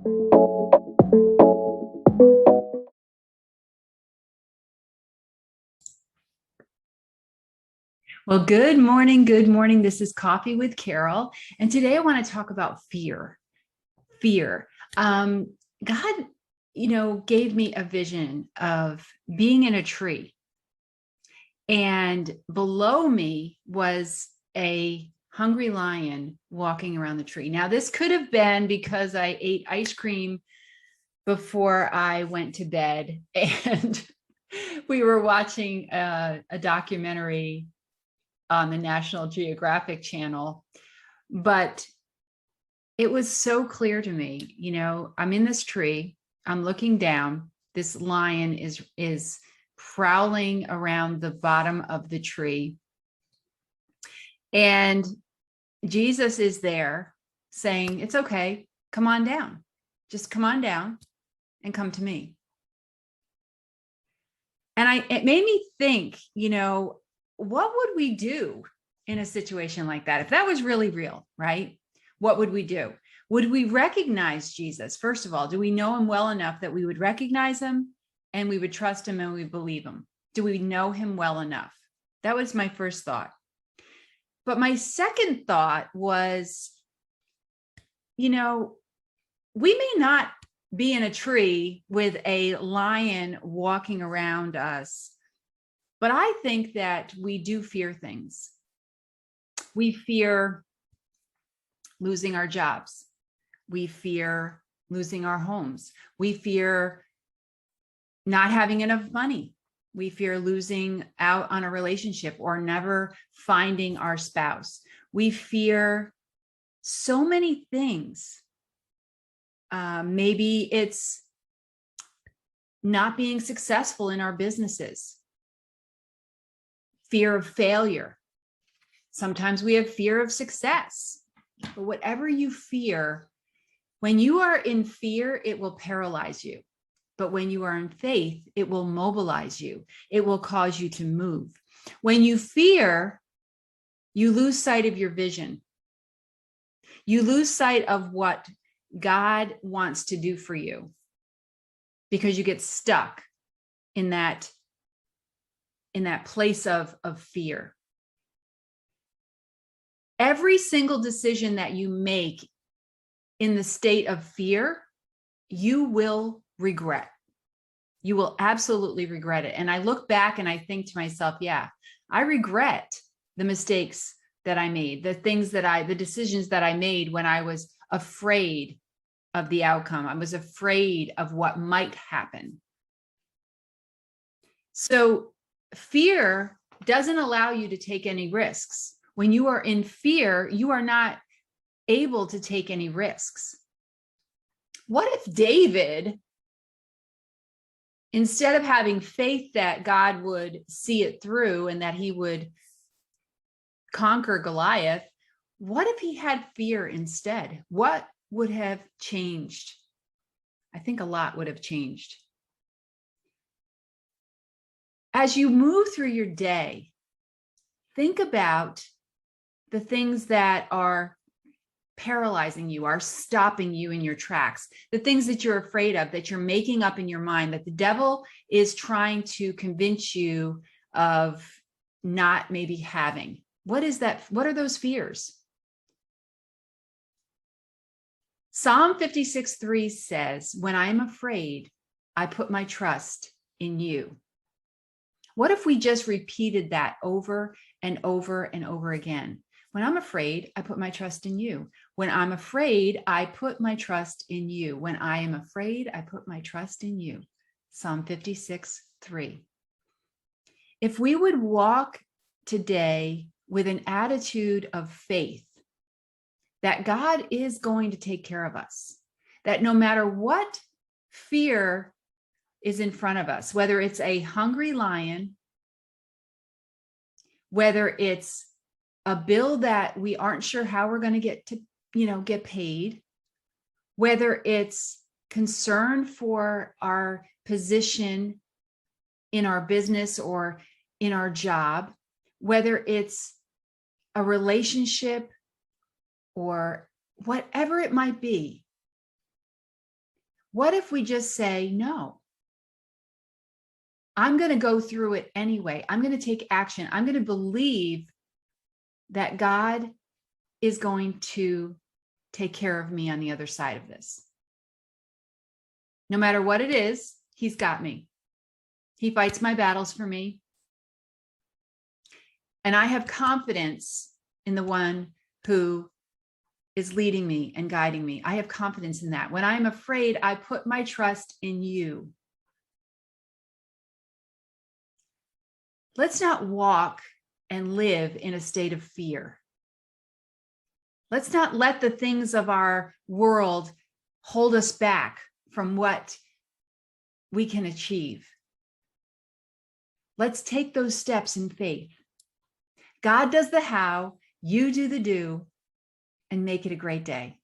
Well, good morning. Good morning. This is Coffee with Carol. And today I want to talk about fear. Fear. God, gave me a vision of being in a tree, and below me was a hungry lion walking around the tree. Now, this could have been because I ate ice cream before I went to bed and we were watching a documentary on the National Geographic channel. But it was so clear to me, I'm in this tree, I'm looking down, this lion is prowling around the bottom of the tree. And Jesus is there saying, it's okay, come on down. Just come on down and come to me. And it made me think, what would we do in a situation like that? If that was really real, right? What would we do? Would we recognize Jesus? First of all, do we know him well enough that we would recognize him and we would trust him and we believe him? Do we know him well enough? That was my first thought. But my second thought was, we may not be in a tree with a lion walking around us, but I think that we do fear things. We fear losing our jobs. We fear losing our homes. We fear not having enough money. We fear losing out on a relationship or never finding our spouse. We fear so many things. Maybe it's not being successful in our businesses. Fear of failure. Sometimes we have fear of success. But whatever you fear, when you are in fear, it will paralyze you. But when you are in faith, it will mobilize you. It will cause you to move. When you fear, you lose sight of your vision. You lose sight of what God wants to do for you because you get stuck in that place of fear. Every single decision that you make in the state of fear, you will regret. You will absolutely regret it. And I look back and I think to myself, yeah, I regret the mistakes that I made, the decisions that I made when I was afraid of the outcome. I was afraid of what might happen. So fear doesn't allow you to take any risks. When you are in fear, you are not able to take any risks. What if David, instead of having faith that God would see it through and that he would conquer Goliath, what if he had fear instead? What would have changed? I think a lot would have changed. As you move through your day, think about the things that are paralyzing you, are stopping you in your tracks, the things that you're afraid of, that you're making up in your mind, that the devil is trying to convince you of not maybe having. What is that? What are those fears? Psalm 56:3 says, when I am afraid, I put my trust in you. What if we just repeated that over and over and over again? When I'm afraid, I put my trust in you. When I'm afraid, I put my trust in you. When I am afraid, I put my trust in you. Psalm 56:3. If we would walk today with an attitude of faith, that God is going to take care of us, that no matter what fear is in front of us, whether it's a hungry lion, whether it's a bill that we aren't sure how we're going to get paid, whether it's concern for our position in our business or in our job, whether it's a relationship or whatever it might be, What if we just say, no, I'm going to go through it anyway. I'm going to take action. I'm going to believe that God is going to take care of me on the other side of this. No matter what it is, he's got me. He fights my battles for me. And I have confidence in the one who is leading me and guiding me. I have confidence in that. When I'm afraid, I put my trust in you. Let's not walk and live in a state of fear. Let's not let the things of our world hold us back from what we can achieve. Let's take those steps in faith. God does the how, you do the do, and make it a great day.